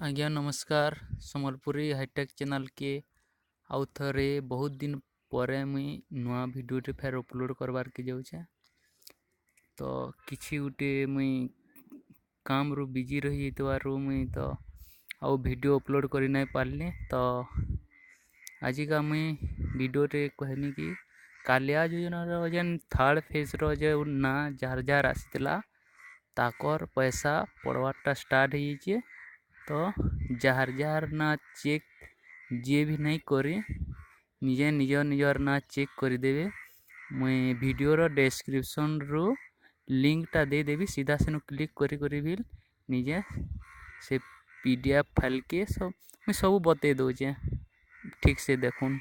आज्ञा नमस्कार Sambalpuri hi tech channel के आउ थरे बहुत दिन परे मुई नुआ वीडियो फेर अपलोड करवार के जाऊे तो किछि गुटे मुई काम रु बिजी रही जतवारु मुई तो आउ वीडियो अपलोड करि नहीं पारली। तो आजिका मुई वीडियो रे कहनी कि कालिया योजना रो जेन थर्ड फेज रो जे ना जार जार आसीतला ताकर पैसा पड़वाटा स्टार्ट हो। तो जार जार ना चेक जे भी नहीं करी निजे निजर ना चेक करदेवे। मुई वीडियो रो डिस्क्रिप्शन रू लिंक टा दे देवी, सीधा से क्लिक करी भी निजे से पीडीएफ फाइल के सब बते दौचे ठीक से देखुन।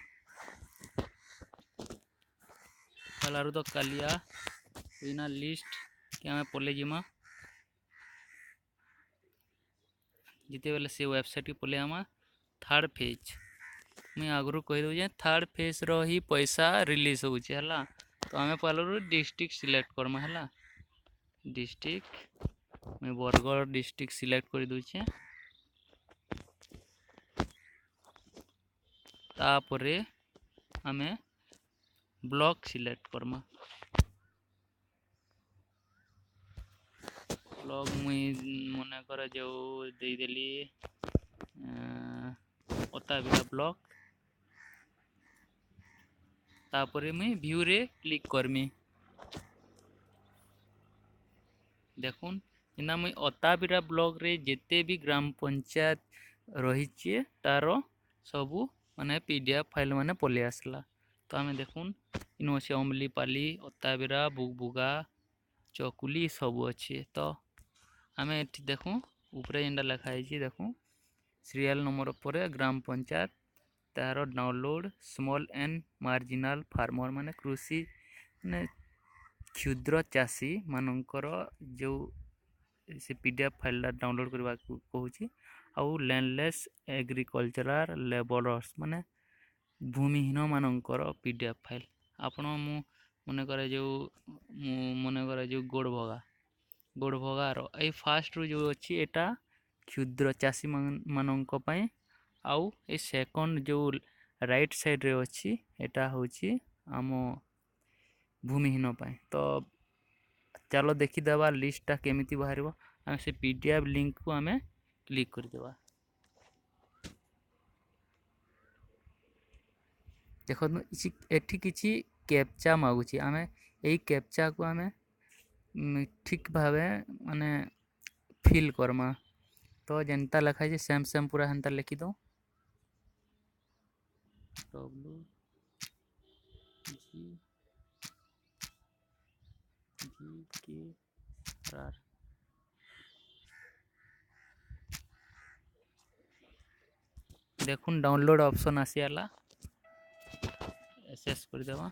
पहला तो कालिया बिना लिस्ट के हमें पले जिमा जिते बेले से वेबसाइट के पले आमा थर्ड फेज मुई आगु कही दूचे थर्ड फेज रो ही पैसा रिलीज होचे हला। तो आमे पहले डिस्ट्रिक्ट सिलेक्ट करमा हला। डिस्ट्रिक्ट मुई बरगढ़ डिस्ट्रिक्ट सिलेक्ट कर दूचे। तापरे आमे ब्लॉक सिलेक्ट करमा। ब्लॉक मुई मने कर जो दे देली ओताबिरा ब्लॉक। तापरे मुई व्यू रे क्लिक करमी। देखुन इना मुई ओताबिरा ब्लॉक रे जेते भी ग्राम पंचायत रही तारो सबू माने पीडीएफ फाइल माने पले आसला। तो आमे देखुन इन अच्छे अमलीपाली ओताबिरा बुगबुगा चकुली सब अच्छे। तो आमे एठी देखूँ ऊपरे जेनटा लिखा है देखूँ सीरियल नंबर पर ग्राम पंचायत तार download small and marginal farmer माने कृषि माने क्षुद्र चाषी मानकर जो से पीडीएफ फाइल डाउनलोड करवा कहूँ। आउ लैंडलेस एग्रीकल्चरल लेबरर्स माने भूमिहीन मानकर पीडीएफ फाइल आपण मने करे जो गोड़ भगार ए फास्ट रू जो अच्छी एटा क्षुद्र चाषी मानक पई। आउ ए सेकंड जो राइट साइड रे अच्छी एटा होची आम भूमिहीन पई। तो चलो देखीदेवा लिस्टा केमिति बाहर आम से पीडीएफ लिंक को आम क्लिक करदेवा। देखो एठी किछि कैप्चा मागुची आम यही कैप्चा को आम ठीक भावे माने फिल करमा। तो जेनता लिखा है सेम सेम पूरा हेन्ता लिखी दो WGKR। देखुन डाउनलोड ऑप्शन आसीला एसएस कर देवा।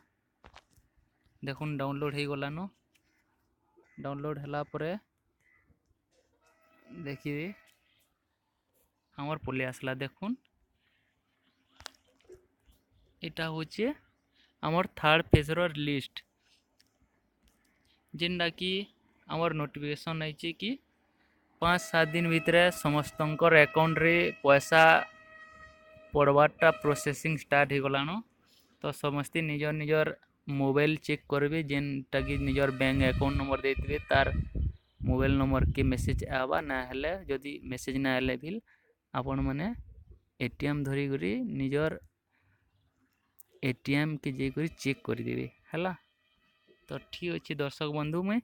देखुन डाउनलोड हो गलानो। डाउनलोड हला परे देखिए हमर पले आसला। देखुन एटा होचे हमर थर्ड फेज रो लिस्ट जेनटा कि हमर नोटिफिकेशन आइचे कि 5-7 दिन भितरे समस्तंकर अकाउंट रे पैसा पड़वाटा प्रोसेसिंग स्टार्ट हो गलानो। तो समस्ते निजर निजर मोबाइल चेक करबे जेनटा कि निजर बैंक अकाउंट नंबर देते तार मोबाइल नंबर के मेसेज आवा ना हेले जदि मेसेज ना हेले भी आपण माने एटीएम धरी करी निजर एटीएम के जे करी चेक कर देबे हला। तो ठीक अच्छे दर्शक बंधु में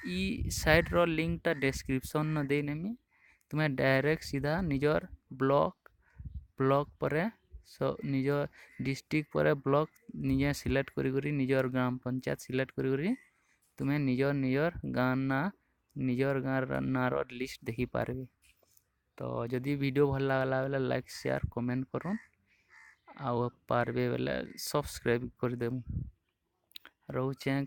ई साइट रो लिंक टा डिस्क्रिप्शन न दे नेमी। तुम्हें डायरेक्ट सीधा निजर ब्लॉक परे निजर डिस्ट्रिक्ट पर ब्लॉक निजे सिलेक्ट करी निजर ग्राम पंचायत सिलेक्ट करी तुम्हें निजर गाँव ना रो लिस्ट देखी पारबे। तो जदि वीडियो भल लागला बेले लाइक शेयर कमेंट करूँ आउ पारबे बेले सब्सक्राइब कर देमु। रोचे।